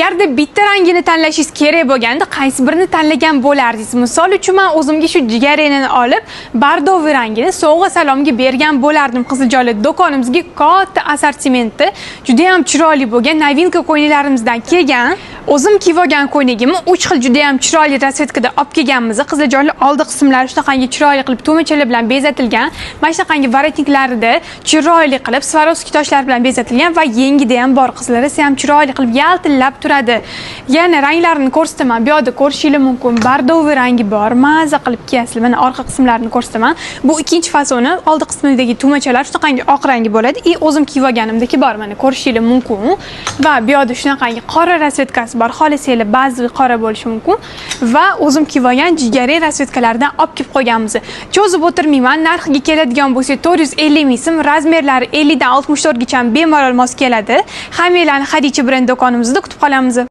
Agarda bitta rangini tanlashingiz kerak bo'lganda, qaysi birini tanlagan bo'lardingiz? Misol uchun men o'zimga shu jigarenini olib, bardoviy rangini sovg'a salomga bergan bo'lardim. Qiziljo'li do'konimizga katta assortimentda juda ham chiroyli bo'lgan novinka ko'ylaklarimizdan kelgan. O'zim kiyib olgan ko'ynagimni 3 xil juda ham chiroyli rasvetkada olib kelganmiz. Qiziljo'li oldi qismlari shunaqangi chiroyli qilib tumachalar bilan bezatilgan. Mana shunaqangi varotniklarida chiroyli qilib Swarovski toshlar bilan bezatilgan va yengida ham bor. Qizlar esa ham chiroyli qilib yaltillab turadi. Yana ranglarini ko'rsataman. Bu yerda ko'rishingiz mumkin. Bardoviy rangi bor. Maza qilib kiyasizlar. Mana orqa qismlarini ko'rsataman. Bu ikkinchi fasoni. Oldi qismidagi tumachalar shunaqangi oq rangi bo'ladi. O'zim kiyib olganimdagi bor. Mana ko'rishingiz mumkin. Va bu yerda shunaqangi qora rasvetkasi bor. Xolisanglar ba'zi qora bo'lishi mumkin. Va o'zim kiyib olgan jigari rasvetkalardan olib kelib qo'yganmiz. Cho'zib o'tirmayman. Narxiga keladigan bo'lsa 450 ming so'm, razmerlari 50 dan 64 gacha bemalol mos keladi. Hammalarni Xadicha brend do'konimizda kutib qolamiz.